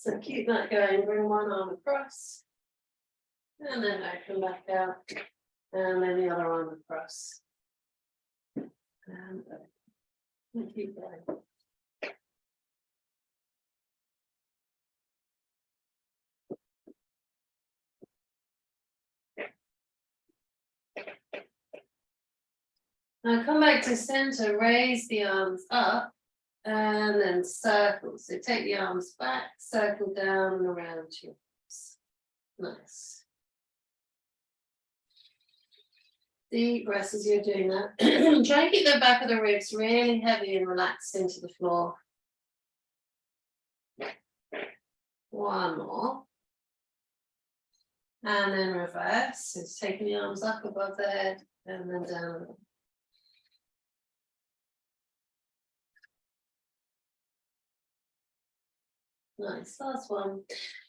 So keep that going, bring one arm across, and then open back out, and then the other arm across. And keep going. Now come back to center, raise the arms up, and then circle. So take the arms back, circle down and around your hips. Nice. Deep breaths as you're doing that. Try and keep the back of the ribs really heavy and relaxed into the floor. One more. And then reverse. So it's taking the arms up above the head and then down. Nice, last one.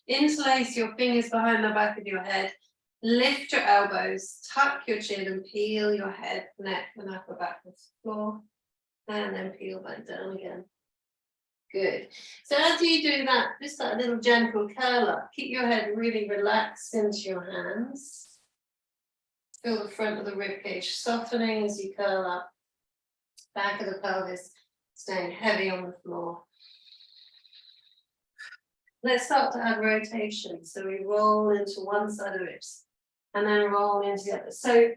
Interlace your fingers behind the back of your head. Lift your elbows, tuck your chin and peel your head, neck and upper back to the floor. And then peel back down again. Good. So as you do that, just that little gentle curl up. Keep your head really relaxed into your hands. Feel the front of the rib cage softening as you curl up. Back of the pelvis staying heavy on the floor. Let's start to add rotation. So we roll into one side of the ribs and then roll into the other. So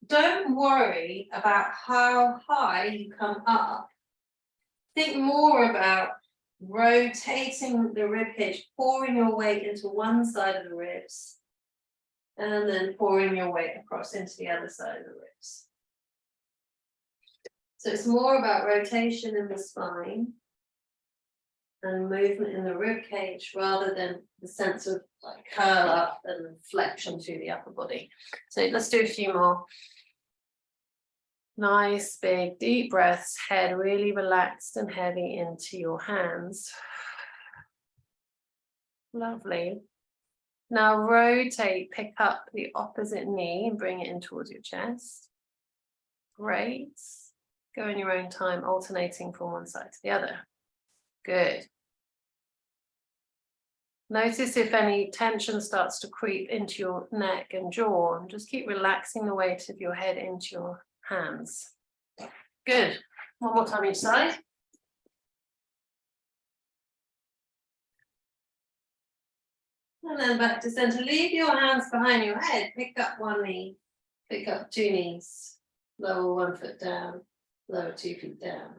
don't worry about how high you come up. Think more about rotating the rib cage, pouring your weight into one side of the ribs and then pouring your weight across into the other side of the ribs. So it's more about rotation in the spine and movement in the rib cage rather than the sense of like curl up and flexion to the upper body. So let's do a few more. Nice, big, deep breaths, head really relaxed and heavy into your hands. Lovely. Now rotate, pick up the opposite knee and bring it in towards your chest. Great. Go in your own time, alternating from one side to the other. Good. Notice if any tension starts to creep into your neck and jaw, and just keep relaxing the weight of your head into your hands. Good. One more time each side. And then back to center. Leave your hands behind your head. Pick up one knee. Pick up two knees. Lower 1 foot down. Lower 2 feet down.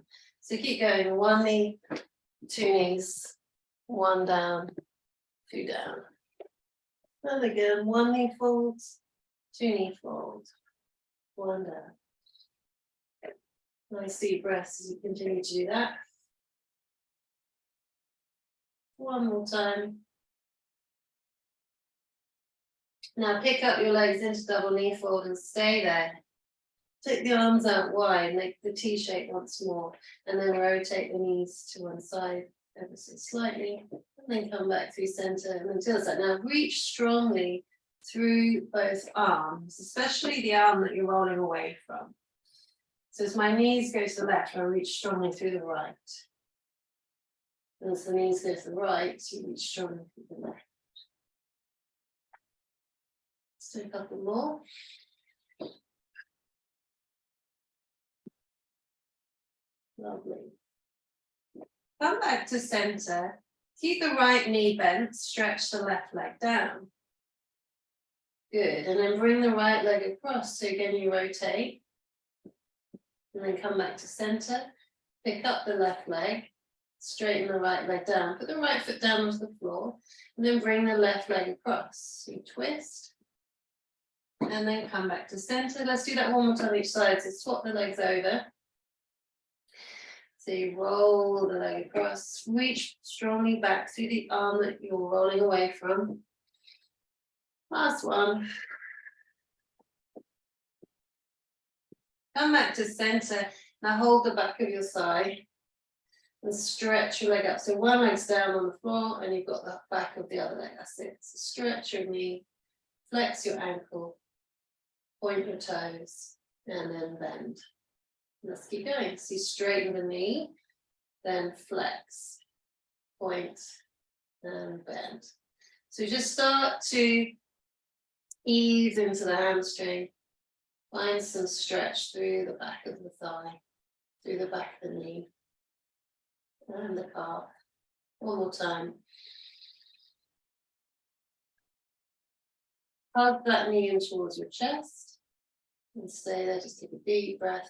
So keep going. One knee, two knees, one down, two down. And again, one knee folds, two knee folds, one down. Nice deep breaths as you continue to do that. One more time. Now pick up your legs into double knee fold and stay there. Take the arms out wide, make the T shape once more, and then rotate the knees to one side ever so slightly, and then come back through center and then to the other side. Now reach strongly through both arms, especially the arm that you're rolling away from. So as my knees go to the left, I reach strongly through the right. And as the knees go to the right, you reach strongly through the left. Let's do a couple more. Lovely. Come back to center. Keep the right knee bent, stretch the left leg down. Good, and then bring the right leg across. So again, you rotate. And then come back to center. Pick up the left leg, straighten the right leg down. Put the right foot down onto the floor, and then bring the left leg across. So you twist, and then come back to center. Let's do that one more time each side. So swap the legs over. So you roll the leg across, reach strongly back through the arm that you're rolling away from. Last one. Come back to center. Now hold the back of your side and stretch your leg up. So one leg's down on the floor and you've got the back of the other leg. That's it. So stretch your knee, flex your ankle, point your toes, and then bend. Let's keep going. So you straighten the knee, then flex, point, and bend. So just start to ease into the hamstring. Find some stretch through the back of the thigh, through the back of the knee, and the calf. One more time. Hug that knee in towards your chest and stay there. Just take a deep breath.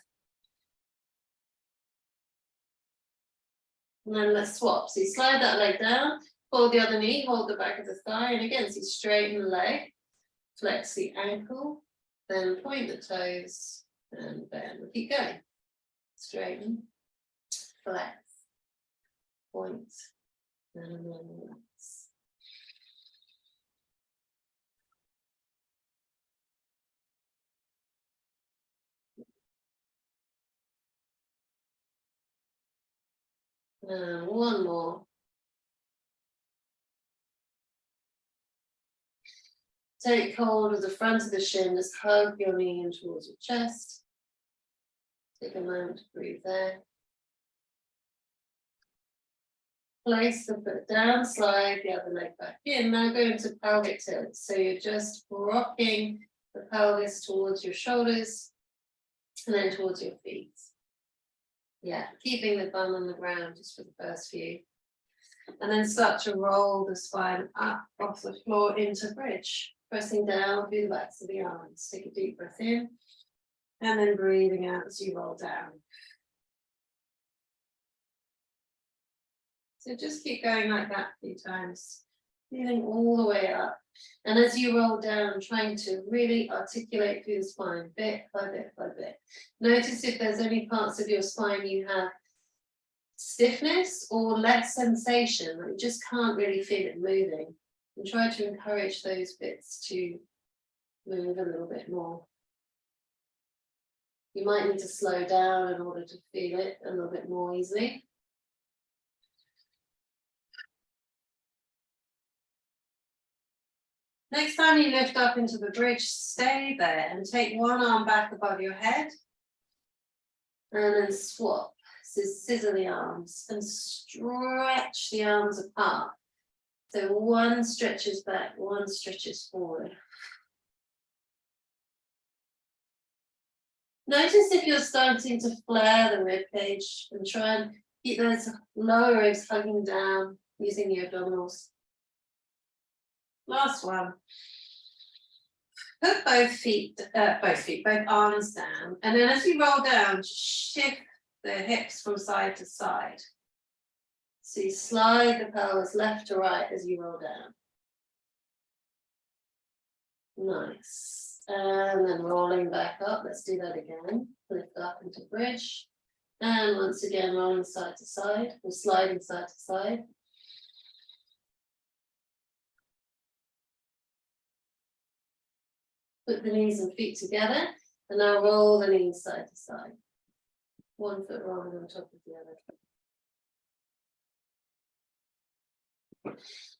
And then let's swap. So you slide that leg down, hold the other knee, hold the back of the thigh, and again, so you straighten the leg, flex the ankle, then point the toes and bend. We'll keep going. Straighten, flex, point, and then relax. And one more. Take hold of the front of the shin, just hug your knee in towards your chest. Take a moment to breathe there. Place the foot down, slide the other leg back in. Now go into pelvic tilt. So you're just rocking the pelvis towards your shoulders and then towards your feet. Yeah, keeping the bum on the ground just for the first few. And then start to roll the spine up off the floor into bridge. Pressing down through the backs of the arms. Take a deep breath in. And then breathing out as you roll down. So just keep going like that a few times. Feeling all the way up. And as you roll down, trying to really articulate through the spine, bit by bit by bit. Notice if there's any parts of your spine you have stiffness or less sensation, that you just can't really feel it moving. And try to encourage those bits to move a little bit more. You might need to slow down in order to feel it a little bit more easily. Next time you lift up into the bridge, stay there and take one arm back above your head. And then swap. So scissor the arms and stretch the arms apart. So one stretches back, one stretches forward. Notice if you're starting to flare the rib cage and try and keep those lower ribs hugging down using the abdominals. Last one. Put both arms down, and then as you roll down, shift the hips from side to side. So you slide the pelvis left to right as you roll down. Nice. And then rolling back up. Let's do that again. Lift up into bridge. And once again, rolling side to side. We're sliding side to side. Put the knees and feet together. And now roll the knees side to side. One foot rolling on top of the other.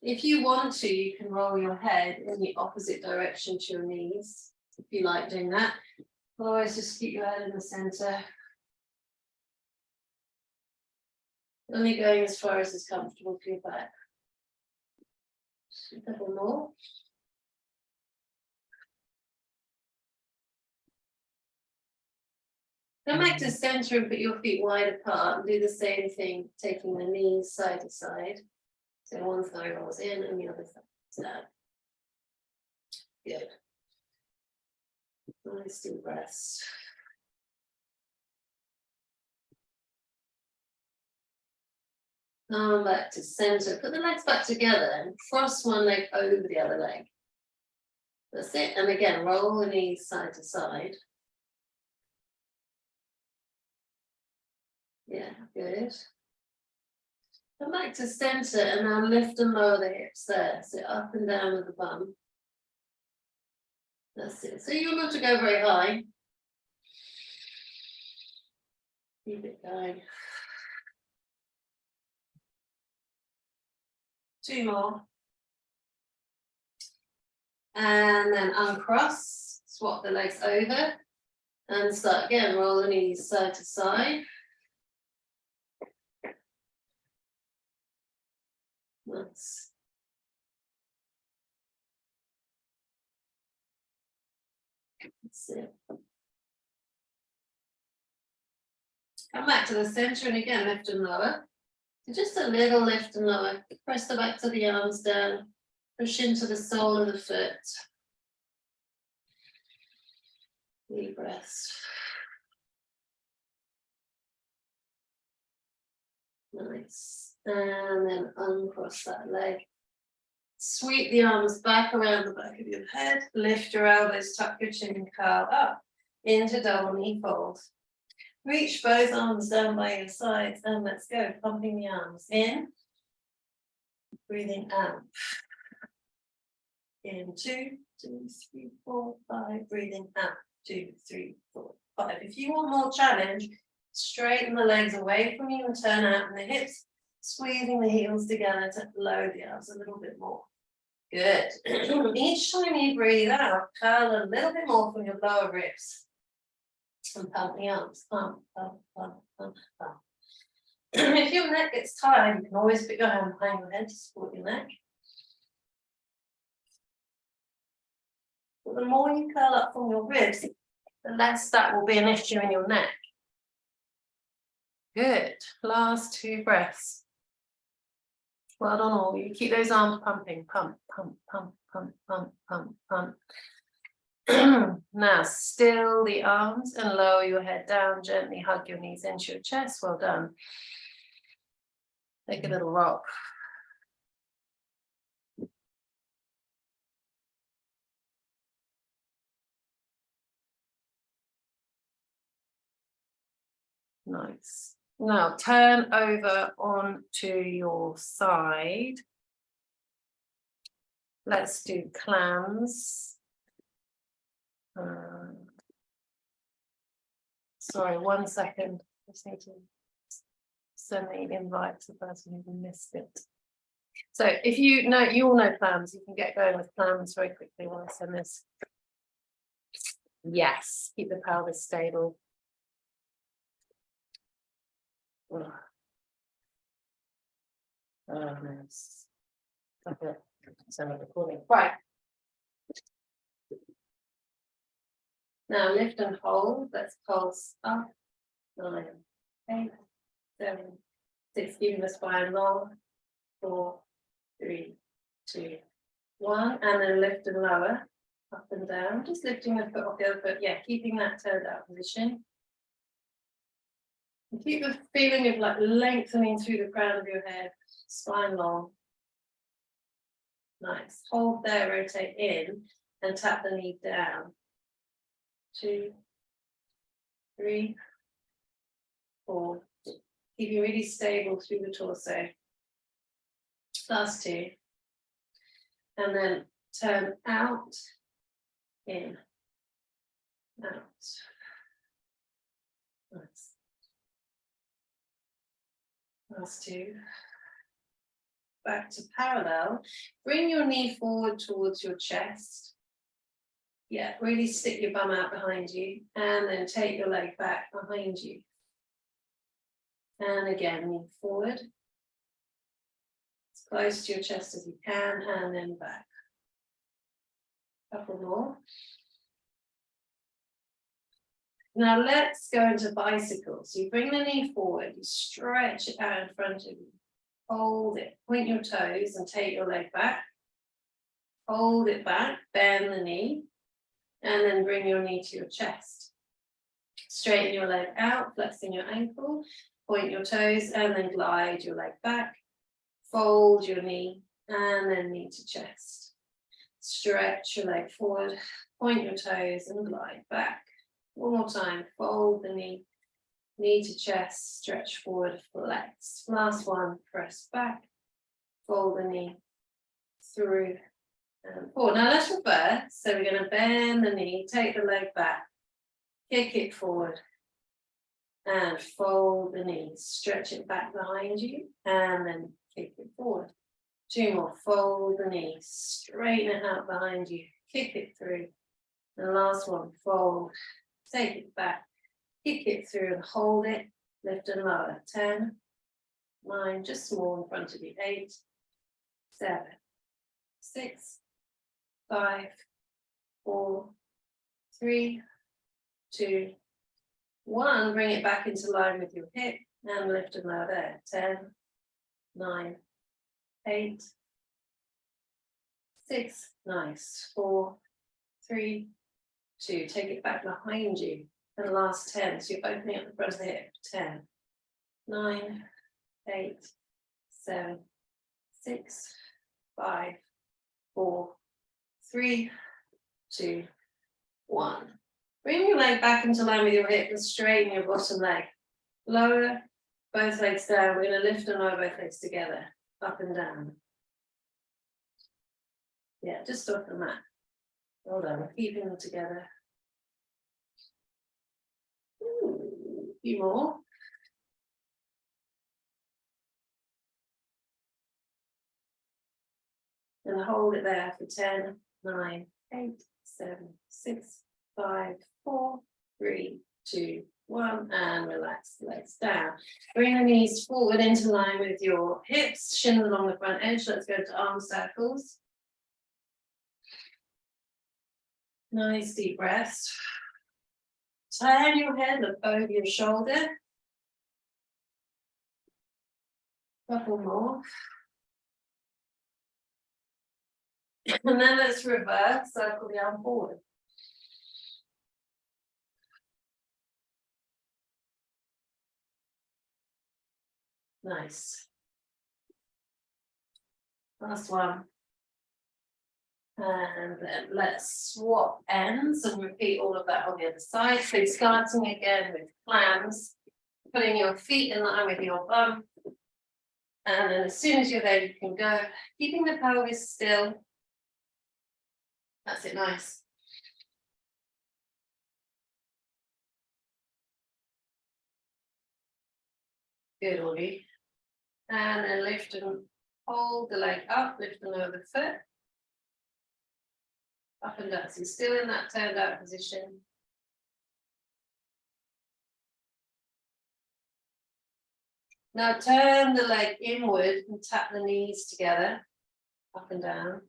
If you want to, you can roll your head in the opposite direction to your knees, if you like doing that. Otherwise, just keep your head in the center. Only going as far as is comfortable for your back. A couple more. Come back to center and put your feet wide apart and do the same thing, taking the knees side to side. So one thigh rolls in and the other thigh down. Good. Nice deep breaths. Come back to center. Put the legs back together and cross one leg over the other leg. That's it. And again, roll the knees side to side. Yeah, good. Come back to center and now lift and lower the hips there. So up and down with the bum. That's it. So you're not to go very high. Keep it going. Two more. And then uncross, swap the legs over and start again. Roll the knees side to side. Nice. That's it. Come back to the center and again lift and lower. So just a little lift and lower. Press the back of the arms down. Push into the sole of the foot. Deep breaths. Nice. And then uncross that leg. Sweep the arms back around the back of your head. Lift your elbows, tuck your chin and curl up into double knee fold. Reach both arms down by your sides and let's go. Pumping the arms in. Breathing out. In 2, 2, 3, 4, 5. Breathing out. 2, 3, 4, 5. If you want more challenge, straighten the legs away from you and turn out in the hips, squeezing the heels together to lower the arms a little bit more. Good. Each time you breathe out, curl a little bit more from your lower ribs. And pump the arms. Pump, pump, pump, pump, pump. If your neck gets tired, you can always put your hand behind your head to support your neck. But the more you curl up from your ribs, the less that will be an issue in your neck. Good. Last 2 breaths. Well done all. You keep those arms pumping. Pump, pump, pump, pump, pump, pump, pump. Now still the arms and lower your head down. Gently hug your knees into your chest. Well done. Take a little rock. Nice. Now turn over onto your side. Let's do clams. Sorry, 1 second. Just need to send the invite to the person who missed it. So if you know, you all know clams, you can get going with clams very quickly while I send this. Yes, keep the pelvis stable. Oh, nice. Okay, so I'm recording. Right. Now lift and hold. Let's pulse up. 9, 8, 7, 6. Keeping the spine long. 4, 3, 2, 1. And then lift and lower. Up and down. Just lifting the foot off the other foot. Yeah, keeping that turned out position. And keep the feeling of like lengthening through the crown of your head. Spine long. Nice. Hold there, rotate in, and tap the knee down. 2, 3, 4. Keep you really stable through the torso. Last 2. And then turn out, in, out. Nice. Last 2. Back to parallel. Bring your knee forward towards your chest. Yeah, really stick your bum out behind you and then take your leg back behind you. And again, knee forward. As close to your chest as you can and then back. Couple more. Now let's go into bicycles. So you bring the knee forward, you stretch it out in front of you. Hold it, point your toes and take your leg back. Hold it back, bend the knee, and then bring your knee to your chest. Straighten your leg out, flexing your ankle, point your toes, and then glide your leg back. Fold your knee, and then knee to chest. Stretch your leg forward, point your toes, and glide back. One more time, fold the knee. Knee to chest, stretch forward, flex. Last one, press back, fold the knee, through and forward. Now let's reverse. So we're going to bend the knee, take the leg back, kick it forward, and fold the knee. Stretch it back behind you, and then kick it forward. 2 more, fold the knee, straighten it out behind you, kick it through. And last one, fold, take it back. Kick it through and hold it, lift and lower. 10, 9, just small in front of you. 8, 7, 6, 5, 4, 3, 2, 1. Bring it back into line with your hip and lift and lower there. 10, 9, 8, 6. Nice. 4, 3, 2. Take it back behind you. And the last 10. So you're opening up the front of the hip. 10, 9, 8, 7, 6, 5, 4, 3, 2, 1. Bring your leg back into line with your hip and straighten your bottom leg. Lower both legs down. We're going to lift and lower both legs together, up and down. Yeah, just off the mat. Hold on, keeping them together. Ooh, a few more. And hold it there for 10, 9, 8, 7, 6, 5, 4, 3, 2, 1, and relax the legs down. Bring the knees forward into line with your hips, shins along the front edge. Let's go to arm circles. Nice deep breaths. Turn your head, look over your shoulder. Couple more. And then let's reverse, circle the arm forward. Nice. Last one. And then let's swap ends and repeat all of that on the other side. So starting again with clams, putting your feet in line with your bum. And then as soon as you're there, you can go, keeping the pelvis still. That's it, nice. Good, Audie. And then lift and hold the leg up, lift and lower the foot. Up and down, so you're still in that turned out position. Now turn the leg inward and tap the knees together, up and down.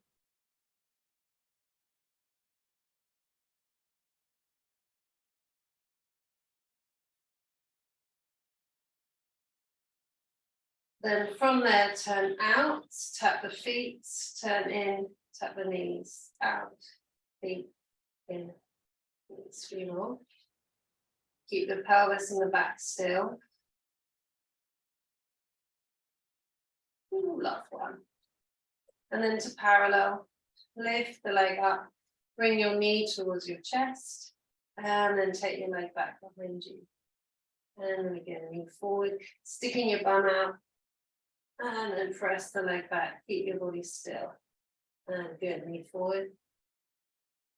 Then from there, turn out, tap the feet, turn in, tap the knees, out, feet, in, knees, 3 more. Keep the pelvis and the back still. Ooh, last one. And then to parallel, lift the leg up, bring your knee towards your chest, and then take your leg back behind you. And then again, move forward, sticking your bum out, and then press the leg back, keep your body still. And good, knee forward.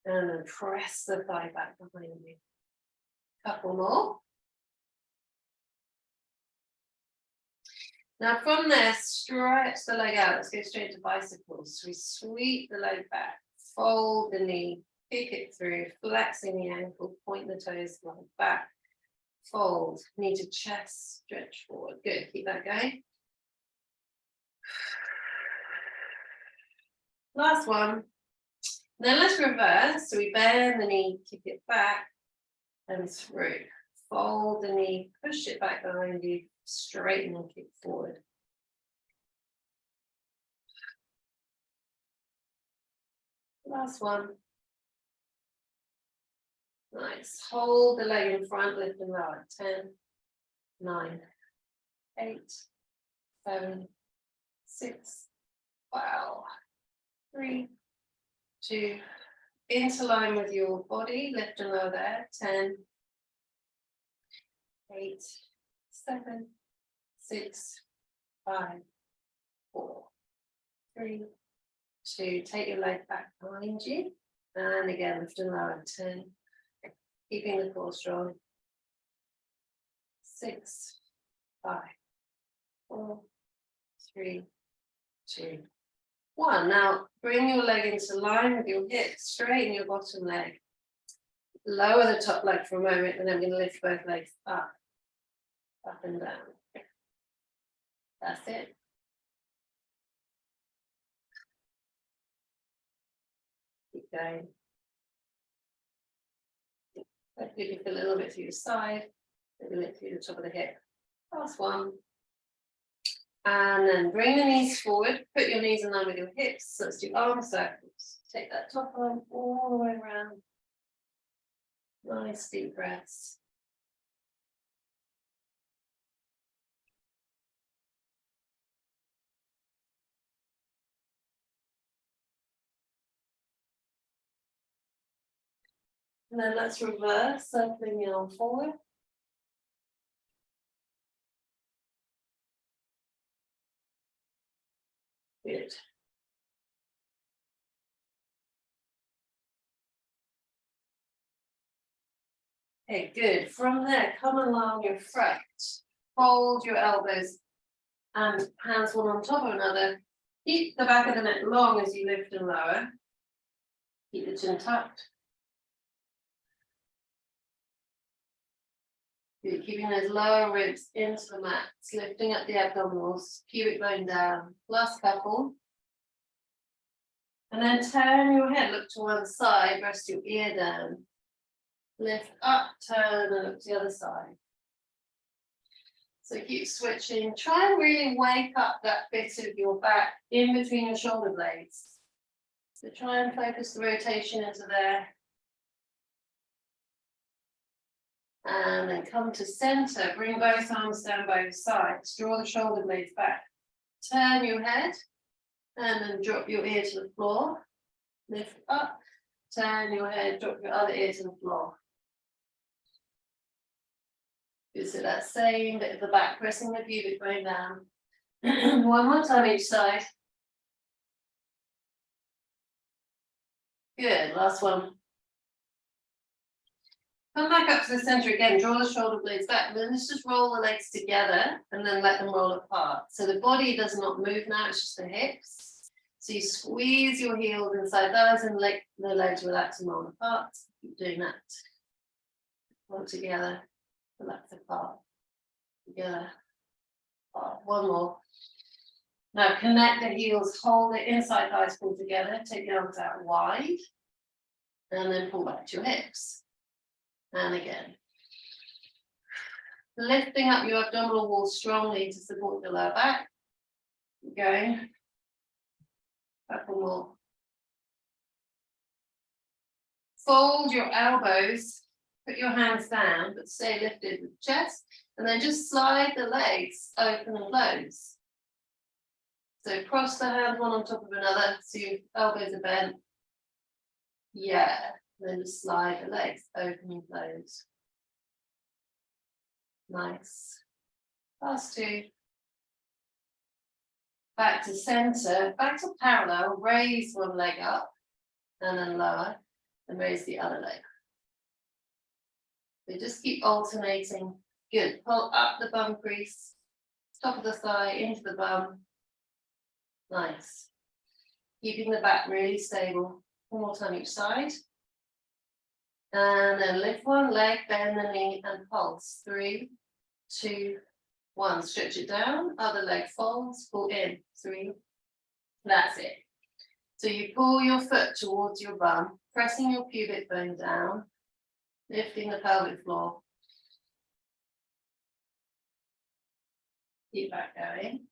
And then press the thigh back behind you. Couple more. Now from there, stretch the leg out. Let's go straight to bicycles. So we sweep the leg back, fold the knee, kick it through, flexing the ankle, point the toes, leg back, fold, knee to chest, stretch forward. Good, keep that going. Last one. Now let's reverse. So we bend the knee, kick it back and through. Fold the knee, push it back behind you, straighten and kick forward. Last one. Nice. Hold the leg in front, lift and lower. 10, 9, 8, 7, 6, wow. 3, 2, into line with your body, lift and lower there. 10, 8, 7, 6, 5, 4, 3, 2. Take your leg back behind you. And again, lift and lower. 10. Keeping the core strong. 6, 5, 4, 3, 2, 1. Now bring your leg into line with your hips, straighten your bottom leg. Lower the top leg for a moment, and then we're going to lift both legs up and down. That's it. Keep going. Hopefully you feel a little bit through the side, maybe a little through the top of the hip. Last one. And then bring the knees forward, put your knees in line with your hips. So let's do arm circles. Take that top arm all the way around. Nice deep breaths. And then let's reverse, circling the arm forward. Good. Okay, good. From there, come along your front. Hold your elbows and hands one on top of another. Keep the back of the neck long as you lift and lower. Keep the chin tucked. Good. Keeping those lower ribs into the mat, lifting up the abdominals, pubic bone down. Last couple. And then turn your head, look to one side, rest your ear down. Lift up, turn, and look to the other side. So keep switching. Try and really wake up that bit of your back in between your shoulder blades. So try and focus the rotation into there. And then come to center. Bring both arms down both sides. Draw the shoulder blades back. Turn your head. And then drop your ear to the floor. Lift up. Turn your head. Drop your other ear to the floor. So that same bit of the back, pressing the pubic bone down. One more time each side. Good, last one. Come back up to the center again, draw the shoulder blades back, and then let's just roll the legs together and then let them roll apart. So the body does not move now, it's just the hips. So you squeeze your heels inside those and let the legs relax and roll apart. Keep doing that. Roll together. Relax apart, together, apart. One more. Now connect the heels, hold the inside thighs pull together, take the arms out wide, and then pull back to your hips. And again. Lifting up your abdominal wall strongly to support the lower back. Keep going. Couple more. Fold your elbows. Put your hands down, but stay lifted with the chest, and then just slide the legs open and close. So cross the hands one on top of another, so your elbows are bent. Yeah, and then just slide the legs open and close. Nice. Last two. Back to center, back to parallel, raise one leg up, and then lower, and raise the other leg. So just keep alternating. Good. Pull up the bum crease, top of the thigh into the bum. Nice. Keeping the back really stable. One more time each side. And then lift one leg, bend the knee and pulse. 3, 2, 1. Stretch it down. Other leg folds. Pull in. 3. That's it. So you pull your foot towards your bum, pressing your pubic bone down. Lifting the pelvic floor. Keep that going.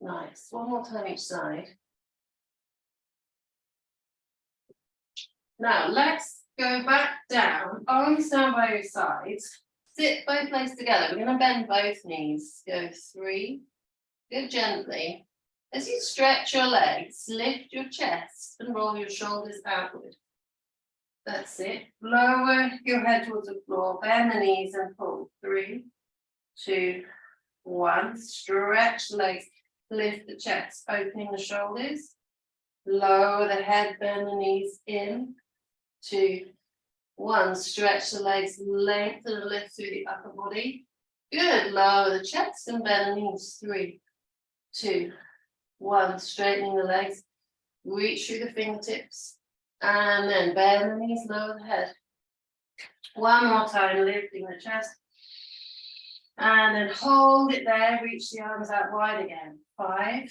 Nice. One more time each side. Now let's go back down. Arms down by your sides. Sit both legs together. We're going to bend both knees. Go 3. Go gently. As you stretch your legs, lift your chest and roll your shoulders outward. That's it. Lower your head towards the floor, bend the knees and pull. 3, 2, 1. Stretch the legs, lift the chest, opening the shoulders. Lower the head, bend the knees in. 2, 1. Stretch the legs, lengthen and lift through the upper body. Good. Lower the chest and bend the knees. 3, 2, 1. Straightening the legs, reach through the fingertips, and then bend the knees, lower the head. One more time, lifting the chest, and then hold it there, reach the arms out wide again. 5,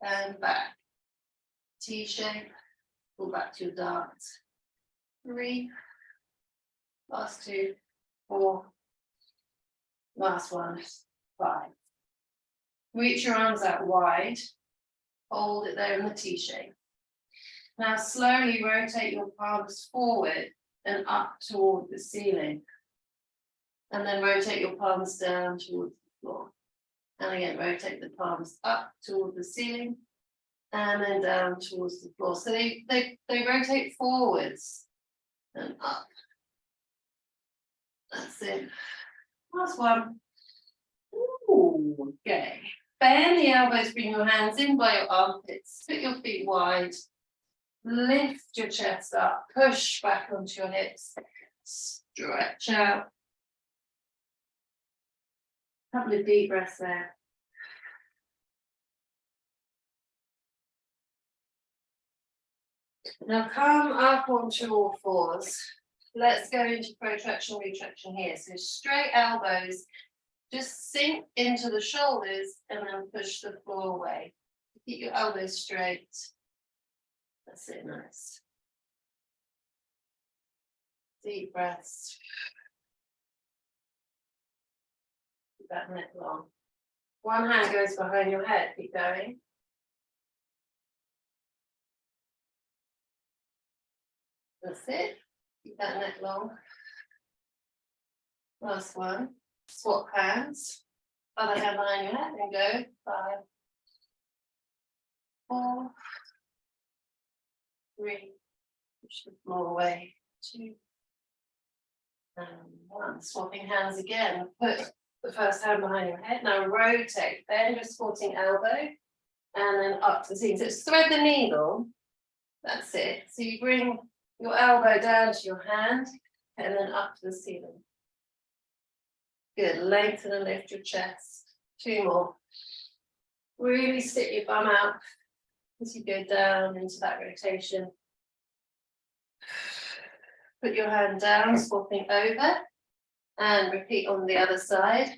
and back. T shape. Pull back to your dart. 3. Last 2. 4. Last 1. 5. Reach your arms out wide. Hold it there in the T shape. Now slowly rotate your palms forward and up toward the ceiling. And then rotate your palms down towards the floor. And again, rotate the palms up toward the ceiling and then down towards the floor. So they rotate forwards and up. That's it. Last one. Ooh, okay. Bend the elbows, bring your hands in by your armpits, put your feet wide, lift your chest up, push back onto your hips, stretch out. Couple of deep breaths there. Now come up onto all fours. Let's go into protraction, retraction here. So straight elbows, just sink into the shoulders and then push the floor away. Keep your elbows straight. That's it, nice. Deep breaths. Keep that neck long. One hand goes behind your head, keep going. That's it. Keep that neck long. Last one. Swap hands. Other hand behind your head and go. 5, 4, 3. Push the floor away. 2 and 1. Swapping hands again. Put the first hand behind your head. Now rotate. Bend your supporting elbow and then up to the ceiling. So it's thread the needle. That's it. So you bring your elbow down to your hand and then up to the ceiling. Good. Lengthen and lift your chest. 2 more. Really stick your bum out as you go down into that rotation. Put your hand down, swapping over, and repeat on the other side.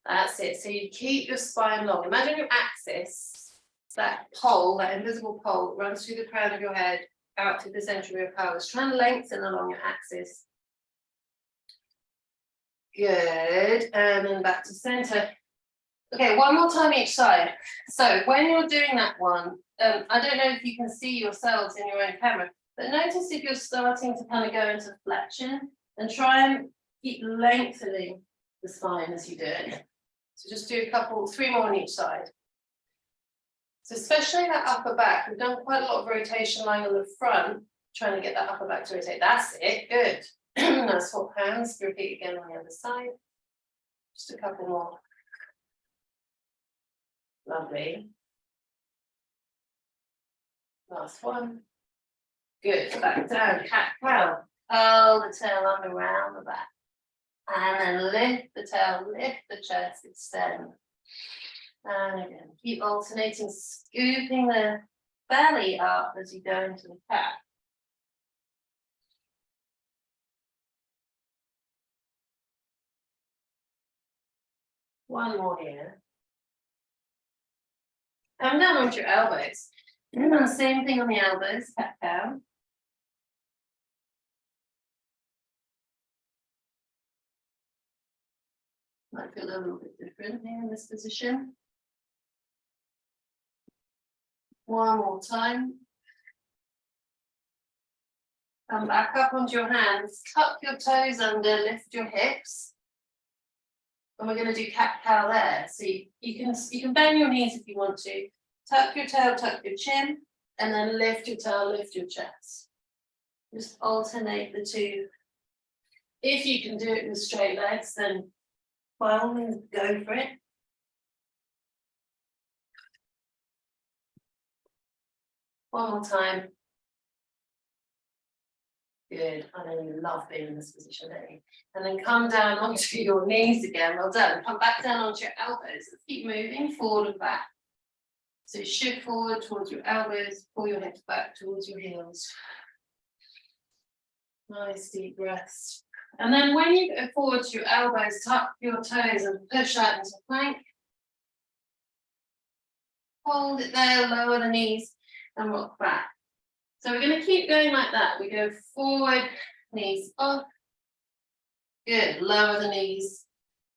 That's it. So you keep your spine long. Imagine your axis, that pole, that invisible pole, runs through the crown of your head, out to the center of your pelvis. Try and lengthen along your axis. Good. And then back to center. Okay, one more time each side. So when you're doing that one, I don't know if you can see yourselves in your own camera, but notice if you're starting to kind of go into flexion and try and keep lengthening the spine as you do it. So just do 3 more on each side. So especially that upper back, we've done quite a lot of rotation lying on the front, trying to get that upper back to rotate. That's it, good. Now swap hands, repeat again on the other side. Just a couple more. Lovely. Last one. Good, back down, cat cow. Curl the tail under around the back. And then lift the tail, lift the chest, extend. And again, keep alternating, scooping the belly up as you go into the cat. One more here. Come down onto your elbows. And then the same thing on the elbows, cat cow. Might feel a little bit different here in this position. One more time. Come back up onto your hands, tuck your toes under, lift your hips. And we're going to do cat cow there. So you can bend your knees if you want to. Tuck your tail, tuck your chin, and then lift your tail, lift your chest. Just alternate the two. If you can do it with straight legs, then by all means go for it. One more time. Good. I know you love being in this position, don't you? And then come down onto your knees again. Well done. Come back down onto your elbows. Keep moving forward and back. So shift forward towards your elbows, pull your hips back towards your heels. Nice deep breaths. And then when you go forward to your elbows, tuck your toes and push out into plank. hold it there, lower the knees and rock back. So we're going to keep going like that. We go forward, knees up. Good, lower the knees,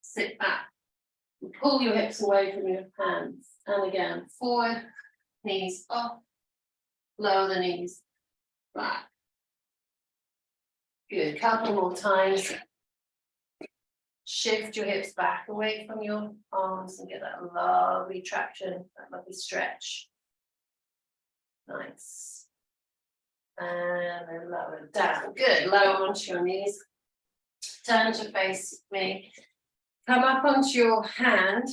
sit back. Pull your hips away from your hands. And again, forward, knees up, lower the knees, back. Good, couple more times. Shift your hips back away from your arms and get that lovely traction, that lovely stretch. Nice. And then lower down. Good, lower onto your knees. Turn to face me. Come up onto your hand.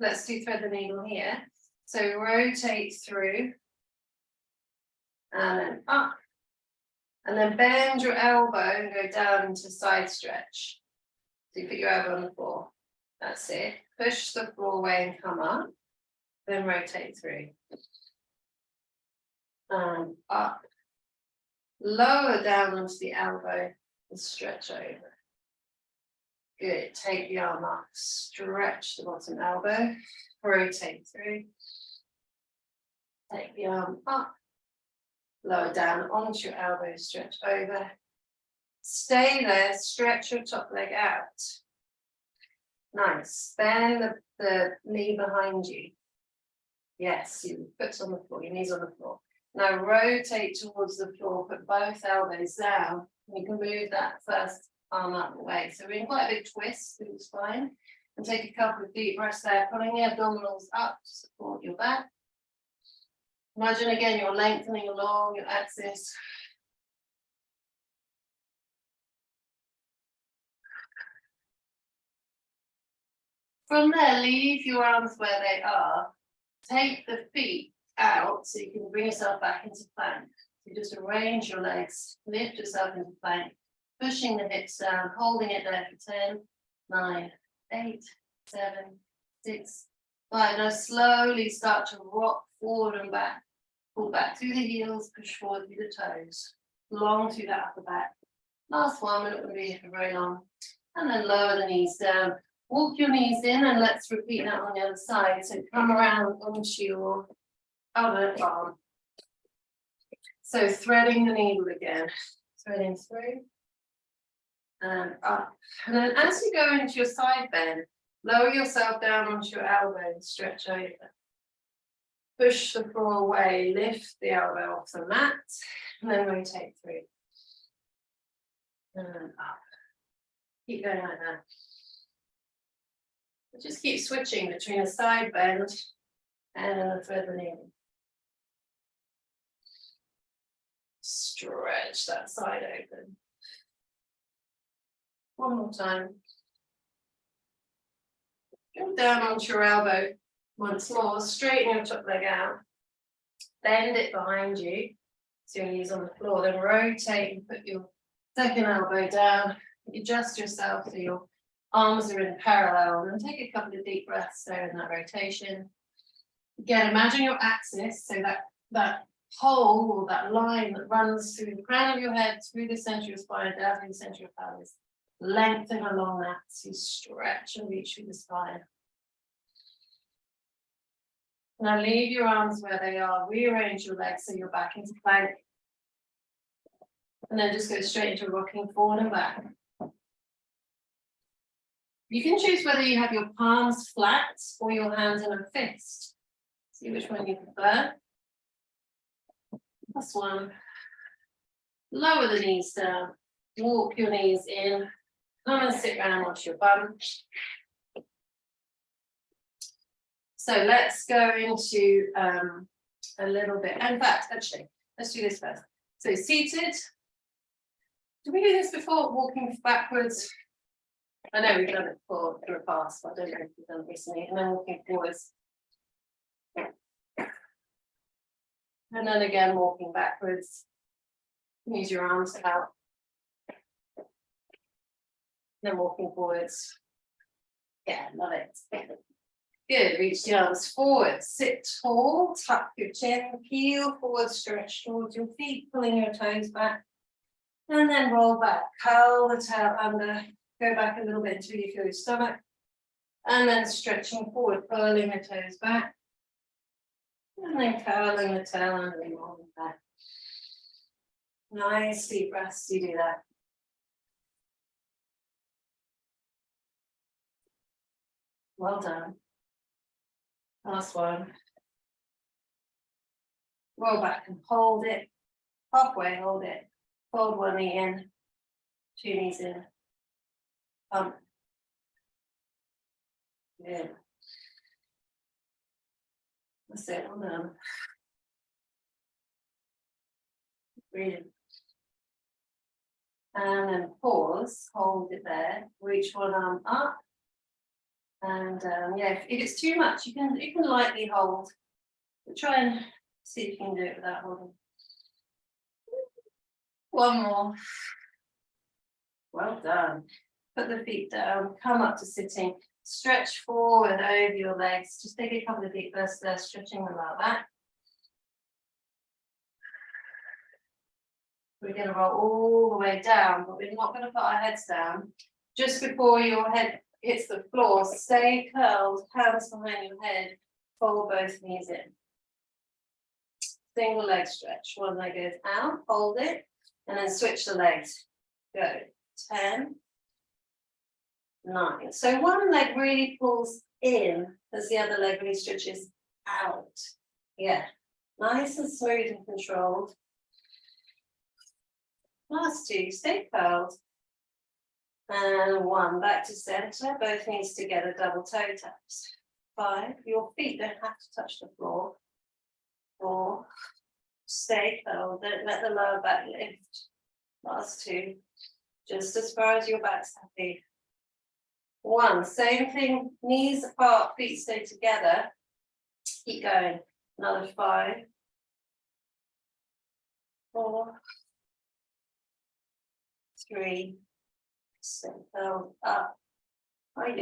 Let's do thread the needle here. So rotate through. And then up. And then bend your elbow and go down into side stretch. So you put your elbow on the floor. That's it. Push the floor away and come up. Then rotate through. And up. Lower down onto the elbow and stretch over. Good. Take the arm up. Stretch the bottom elbow. Rotate through. Take the arm up. Lower down onto your elbow. Stretch over. Stay there. Stretch your top leg out. Nice. Bend the knee behind you. Yes, your foot's on the floor, your knees on the floor. Now rotate towards the floor, put both elbows down. You can move that first arm out of the way. So we're in quite a big twist through the spine. And take a couple of deep breaths there, pulling the abdominals up to support your back. Imagine again you're lengthening along your axis. From there, leave your arms where they are. Take the feet out so you can bring yourself back into plank. So just arrange your legs, lift yourself into plank, pushing the hips down, holding it there for 10, 9, 8, 7, 6, 5. Now slowly start to rock forward and back. Pull back through the heels, push forward through the toes. Long through that upper back. Last one, we're not going to be here for very long. And then lower the knees down. Walk your knees in and let's repeat that on the other side. So come around onto your other arm. So threading the needle again. Threading through. And up. And then as you go into your side bend, lower yourself down onto your elbow and stretch over. Push the floor away, lift the elbow off the mat, and then rotate through. And up. Keep going like that. Just keep switching between a side bend and a thread the needle. Stretch that side open. One more time. Go down onto your elbow once more. Straighten your top leg out. Bend it behind you. So your knees on the floor. Then rotate and put your second elbow down. Adjust yourself so your arms are in parallel, and take a couple of deep breaths there in that rotation. Again, imagine your axis, so that hole or that line that runs through the crown of your head, through the center of your spine, down through the center of your pelvis. Lengthen along that, so you stretch and reach through the spine. Now leave your arms where they are, rearrange your legs so you're back into plank. And then just go straight into rocking forward and back. You can choose whether you have your palms flat or your hands in a fist. See which one you prefer. That's one. Lower the knees down. Walk your knees in. Come and sit down onto your bum. So let's go into a little bit. In fact, actually, let's do this first. So seated. Did we do this before? Walking backwards. I know we've done it before in the past, but I don't know if we've done it recently. And then walking forwards. And then again, walking backwards. Use your arms out. Then walking forwards. Yeah, love it. Good, reach the arms forward. Sit tall, tuck your chin, peel forward, stretch towards your feet, pulling your toes back. And then roll back, curl the tail under. Go back a little bit until you feel your stomach. And then stretching forward, pulling the toes back. And then curling the tail under the arm back. Nice deep breaths, you do that. Well done. Last one. Roll back and hold it. Halfway, hold it. Fold one knee in, two knees in. Pump. Good. That's it, well done. Breathe. And then pause, hold it there, reach one arm up. And yeah, if it's too much, you can lightly hold. But try and see if you can do it without holding. One more. Well done. Put the feet down, come up to sitting, stretch forward over your legs. Just take a couple of deep breaths there, stretching them like that. We're going to roll all the way down, but we're not going to put our heads down. Just before your head hits the floor, stay curled, hands behind your head, fold both knees in. Single leg stretch, one leg goes out, hold it, and then switch the legs. Go, 10, 9. So one leg really pulls in as the other leg really stretches out. Yeah, nice and smooth and controlled. Last two, stay curled. And 1, back to center, both knees together, double toe taps. 5, your feet don't have to touch the floor. 4, stay curled, don't let the lower back lift. Last 2, just as far as your back's happy. 1, same thing, knees apart, feet stay together. Keep going. Another 5, 4, 3, stay curled up. And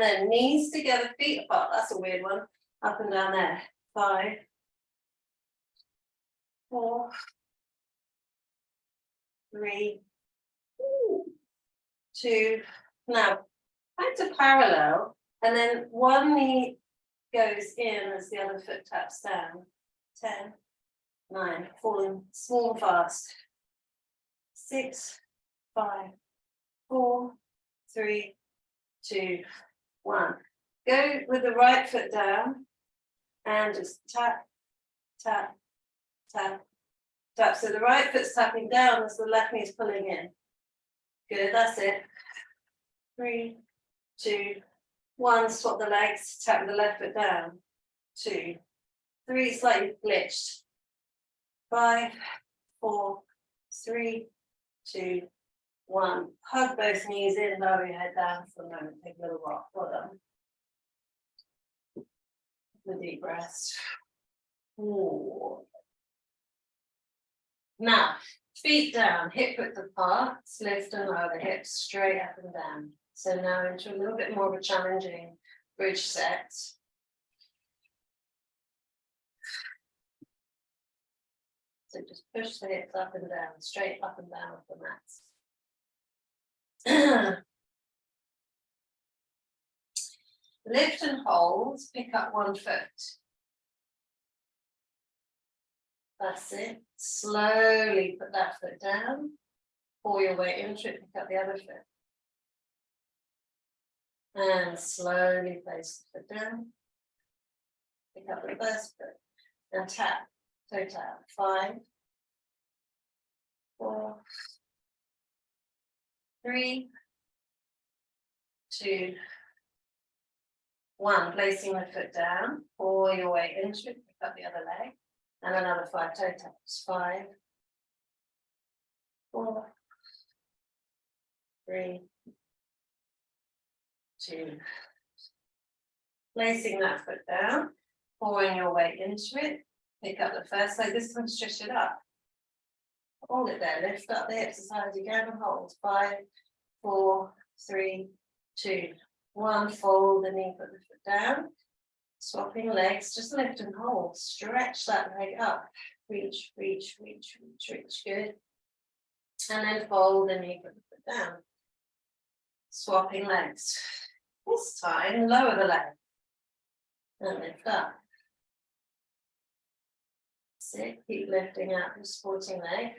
then knees together, feet apart. That's a weird one. Up and down there. 5, 4, 3, 2. Now back to parallel, and then one knee goes in as the other foot taps down. 10, 9, falling small and fast. 6, 5, 4, 3, 2, 1. Go with the right foot down and just tap, tap, tap, tap. So the right foot's tapping down as the left knee's pulling in. Good, that's it. 3, 2, 1. Swap the legs, tap the left foot down. 2, 3, slightly glitched. 5, 4, 3, 2, 1. Hug both knees in, lower your head down for a moment. Take a little rock. Well done. The deep breaths. Ooh. Now, feet down, hip width apart, lift and lower the hips straight up and down. So now into a little bit more of a challenging bridge set. So just push the hips up and down, straight up and down off the mats. Lift and hold, pick up one foot. That's it. Slowly put that foot down. Pull your weight into it, pick up the other foot. And slowly place the foot down. Pick up the first foot. And tap, toe tap. 5, 4, 3, 2, 1. Placing the foot down. Pull your weight into it, pick up the other leg. And another 5 toe taps. 5, 4, 3, 2. Placing that foot down, pouring your weight into it. Pick up the first leg. This time stretch it up. Hold it there. Lift up the hips as high as you can and hold. 5, 4, 3, 2, 1. Fold the knee, put the foot down. Swapping legs, just lift and hold. Stretch that leg up. Reach, reach, reach, reach, reach. Good. And then fold the knee, put the foot down. Swapping legs. This time, lower the leg. And lift up. That's it. Keep lifting out your supporting leg.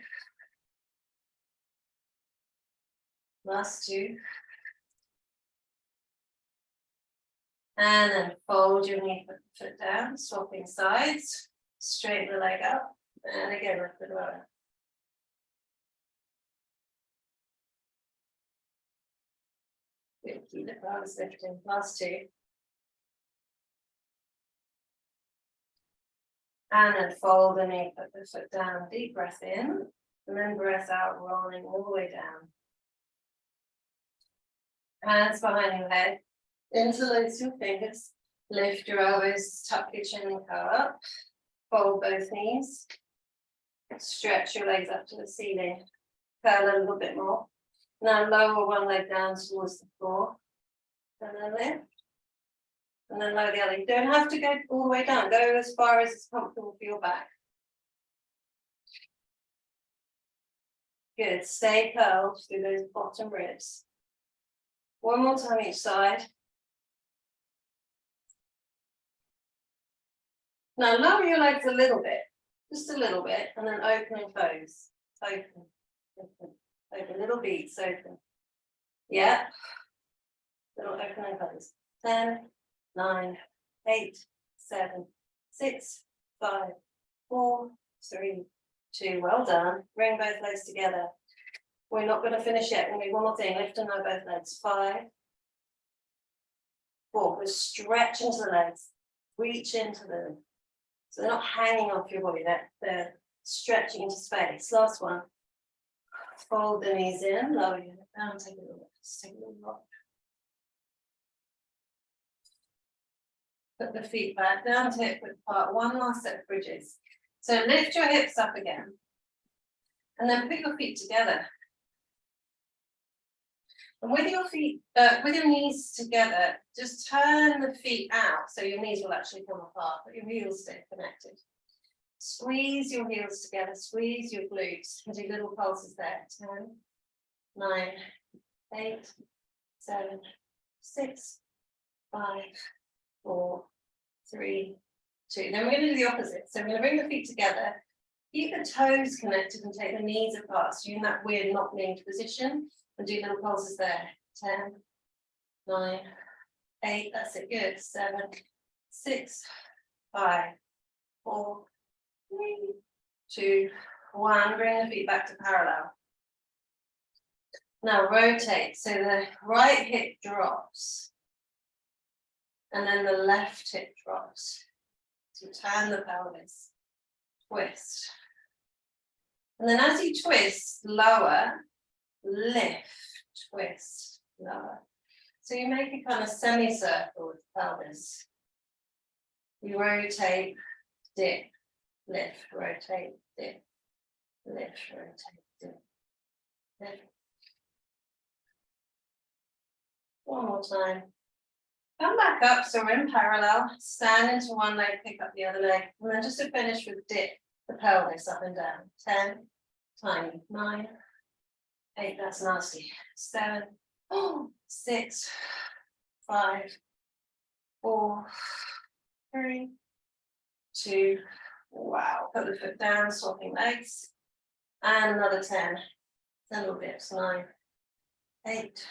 Last two. And then fold your knee foot down, swapping sides. Straighten the leg up. And again, lift the lower. Good. Keep the palms lifting. Last two. And then fold the knee, put the foot down. Deep breath in. And then breath out, rolling all the way down. Hands behind your head. Interlace your fingers. Lift your elbows, tuck your chin and go up. Fold both knees. Stretch your legs up to the ceiling. Curl a little bit more. Now lower one leg down towards the floor. And then lift. And then lower the other. You don't have to go all the way down. Go as far as it's comfortable for your back. Good. Stay curled through those bottom ribs. One more time each side. Now lower your legs a little bit, just a little bit, and then open and close. Open, open, open, little beats, open. Yeah. Little open and close. 10, 9, 8, 7, 6, 5, 4, 3, 2. Well done. Bring both legs together. We're not going to finish yet. We're going to do one more thing. Lift and lower both legs. 5, 4. We'll stretch into the legs. Reach into them. So they're not hanging off your body. They're stretching into space. Last one. Fold the knees in. Lower your head down. Take a little. Just take a little rock. Put the feet back down to hip width apart. One last set of bridges. So lift your hips up again. And then put your feet together. And with your feet, with your knees together, just turn the feet out so your knees will actually come apart, but your heels stay connected. Squeeze your heels together, squeeze your glutes, and do little pulses there. 10, 9, 8, 7, 6, 5, 4, 3, 2. Then we're going to do the opposite. So we're going to bring the feet together, keep the toes connected and take the knees apart. So you're in that weird not linked position. And do little pulses there. 10, 9, 8. That's it. Good. 7, 6, 5, 4, 3, 2, 1. Bring the feet back to parallel. Now rotate. So the right hip drops. And then the left hip drops. So turn the pelvis. Twist. And then as you twist, lower. Lift, twist, lower. So you make a kind of semicircle with the pelvis. You rotate, dip, lift, rotate, dip, lift, rotate, dip, lift. One more time. Come back up, so we're in parallel. Stand into one leg, pick up the other leg, and then just to finish with dip the pelvis up and down. 10, tiny, 9, 8, that's nasty. 7, 6, 5, 4, 3, 2. Wow. Put the foot down, swapping legs. And another 10. 10 little dips. 9, 8,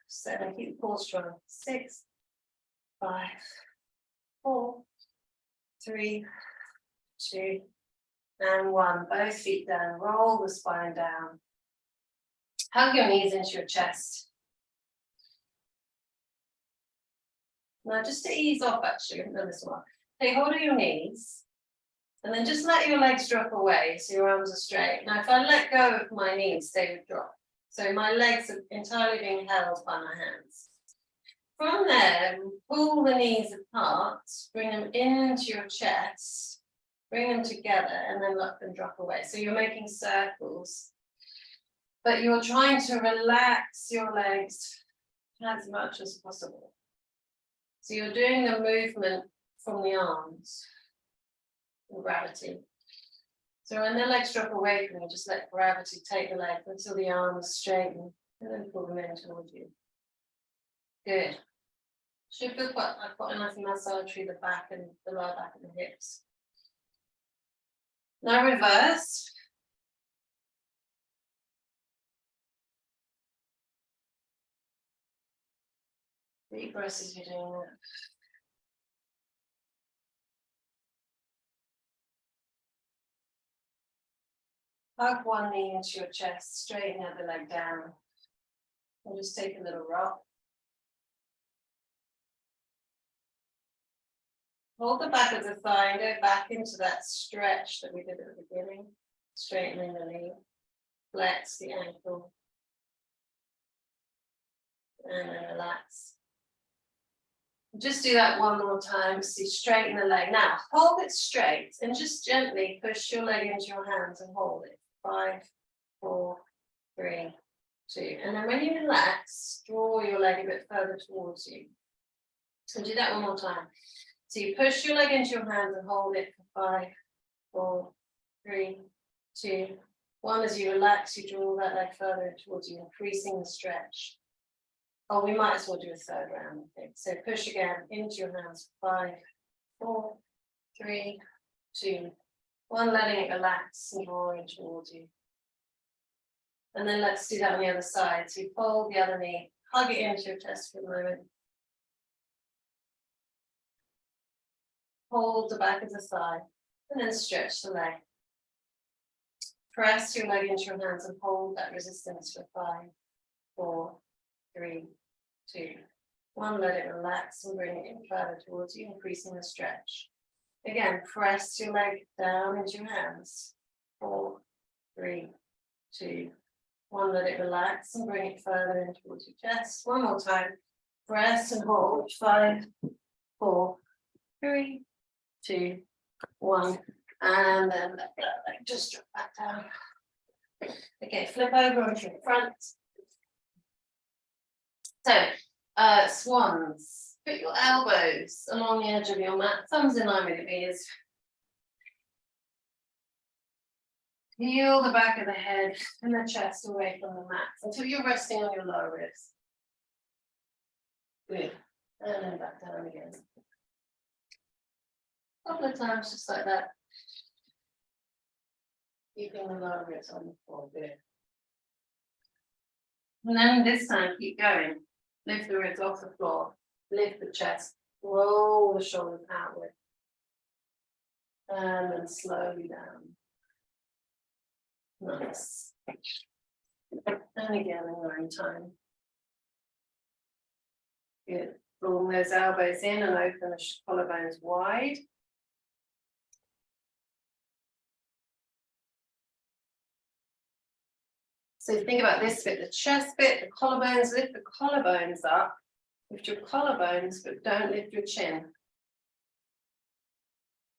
7. Keep the core strong. 6, 5, 4, 3, 2, and 1. Both feet down. Roll the spine down. Hug your knees into your chest. Now, just to ease off, actually, no, this one. Take hold of your knees, and then just let your legs drop away so your arms are straight. Now, if I let go of my knees, they would drop. So my legs are entirely being held by my hands. From there, pull the knees apart, bring them into your chest, bring them together, and then let them drop away. So you're making circles. But you're trying to relax your legs as much as possible. So you're doing the movement from the arms, gravity. So when the legs drop away from you, just let gravity take the legs until the arms straighten and then pull them in towards you. Good. Should feel quite a nice massage through the back and the lower back and the hips. Now reverse. Deep breaths as you're doing that. Hug one knee into your chest, straighten the other leg down. And just take a little rock. Hold the back of the thigh and go back into that stretch that we did at the beginning. Straightening the knee. Flex the ankle. And then relax. Just do that one more time. So you straighten the leg. Now hold it straight and just gently push your leg into your hands and hold it. 5, 4, 3, 2. And then when you relax, draw your leg a bit further towards you. So do that one more time. So you push your leg into your hands and hold it for 5, 4, 3, 2, 1. As you relax, you draw that leg further towards you, increasing the stretch. Oh, we might as well do a third round. Okay. So push again into your hands. 5, 4, 3, 2, 1. Letting it relax and drawing towards you. And then let's do that on the other side. So you fold the other knee, hug it into your chest for a moment. Hold the back of the thigh and then stretch the leg. Press your leg into your hands and hold that resistance for 5, 4, 3, 2, 1. Let it relax and bring it in further towards you, increasing the stretch. Again, press your leg down into your hands. 4, 3, 2, 1. Let it relax and bring it further in towards your chest. One more time. Press and hold. 5, 4, 3, 2, 1. And then let that leg just drop back down. Okay, flip over onto your front. So, swans. Put your elbows along the edge of your mat, thumbs in line with your ears. Heel the back of the head and the chest away from the mat until you're resting on your lower ribs. Good. And then back down again. A couple of times just like that. Keeping the lower ribs on the floor. Good. And then this time, keep going. Lift the ribs off the floor. Lift the chest. Roll the shoulders outward. And then slowly down. Nice. And again in your own time. Good. Draw those elbows in and open the collarbones wide. So think about this bit, the chest bit, the collarbones, lift the collarbones up. Lift your collarbones, but don't lift your chin.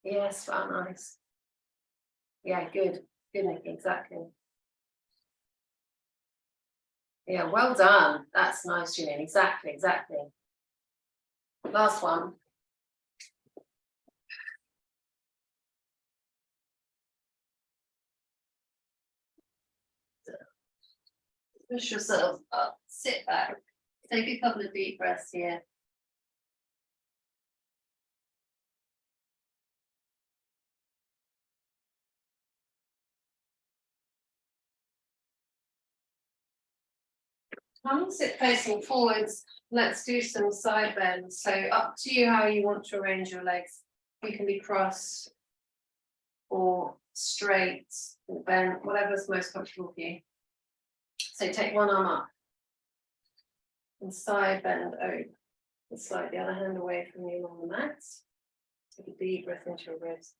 Yes, wow, nice. Yeah, good. Good, Nikki, exactly. Yeah, well done. That's nice, Julian. Exactly, exactly. Last one. Push yourself up, sit back. Take a couple of deep breaths here. Come and sit facing forwards. Let's do some side bends. So up to you how you want to arrange your legs. You can be cross or straight or bent, whatever's most comfortable for you. So take one arm up and side bend over. And slide the other hand away from you on the mat. Take a deep breath into your ribs.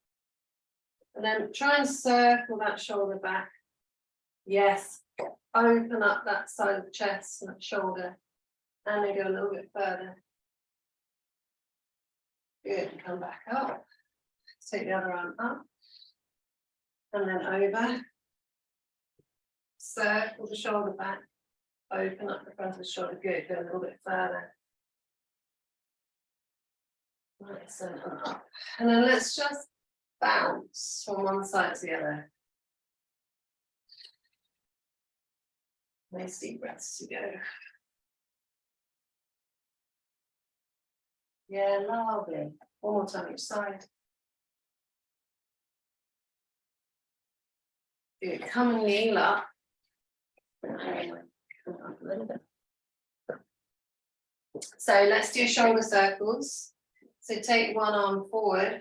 And then try and circle that shoulder back. Yes. Open up that side of the chest and that shoulder. And then go a little bit further. Good. Come back up. Take the other arm up. And then over. Circle the shoulder back. Open up the front of the shoulder. Good. Go a little bit further. Nice and up. And then let's just bounce from one side to the other. Nice deep breaths to go. Yeah, lovely. One more time each side. Good. Come and kneel up. Come up a little bit. So let's do shoulder circles. So take one arm forward,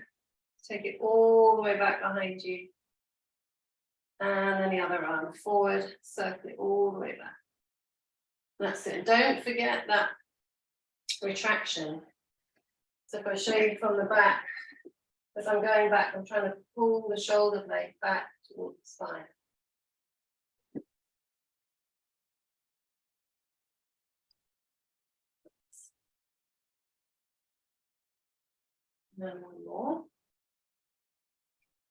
take it all the way back behind you. And then the other arm forward, circle it all the way back. That's it. Don't forget that retraction. So if I show you from the back, as I'm going back, I'm trying to pull the shoulder blade back towards the spine. And then one more.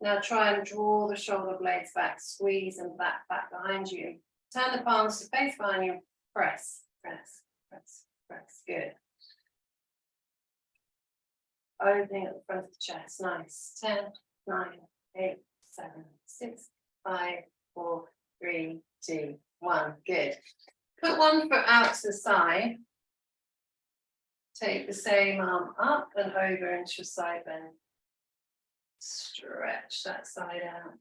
Now try and draw the shoulder blades back, squeeze them back behind you. Turn the palms to face behind you, press, press, press, press. Good. Opening at the front of the chest, nice. 10, 9, 8, 7, 6, 5, 4, 3, 2, 1. Good. Put one foot out to the side. Take the same arm up and over into a side bend. Stretch that side out.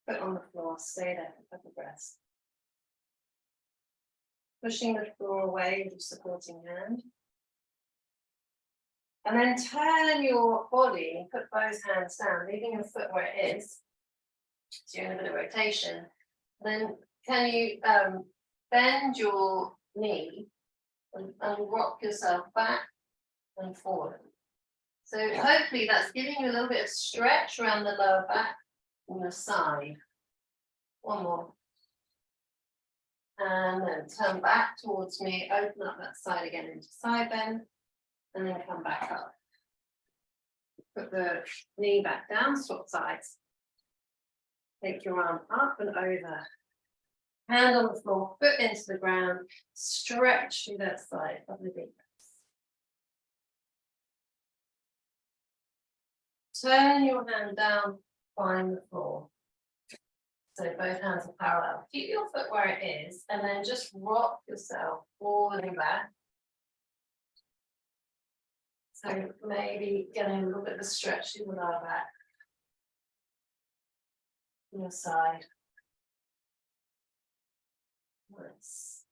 Put on the floor, stay there for a couple of breaths. Pushing the floor away with your supporting hand. And then turn your body, put both hands down, leaving your foot where it is. So you're in a bit of rotation. Then can you bend your knee and rock yourself back and forward. So hopefully that's giving you a little bit of stretch around the lower back and your side. One more. And then turn back towards me, open up that side again into side bend, and then come back up. Put the knee back down, swap sides. Take your arm up and over. Hand on the floor, foot into the ground, stretch through that side, couple of deep breaths. Turn your hand down, find the floor. So both hands are parallel. Keep your foot where it is, and then just rock yourself forward and back. So maybe getting a little bit of a stretch through the lower back. Your side. Nice.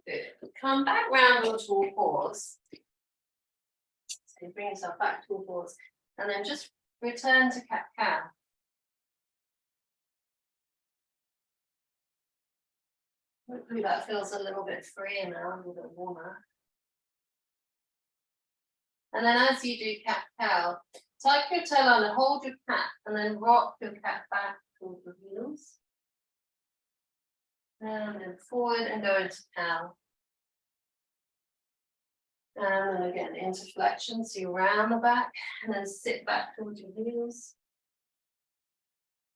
Good. Come back round onto all fours. So you bring yourself back to all fours, and then just return to cat-cow. Hopefully that feels a little bit freer now, a little bit warmer. And then as you do cat-cow, tuck your tail under, hold your cat, and then rock your cat back towards the heels. And then forward and go into cow. And then again into flexion, so you round the back, and then sit back towards your heels.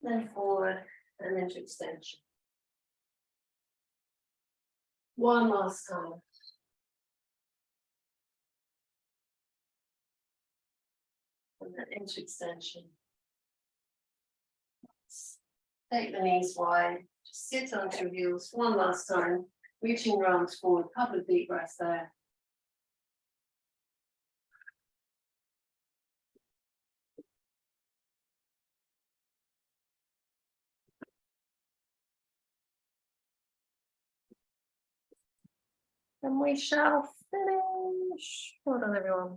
Then forward and into extension. One last time. And then into extension. Take the knees wide, just sit onto your heels one last time, reaching your arms forward, a couple of deep breaths there. And we shall finish. Well done, everyone.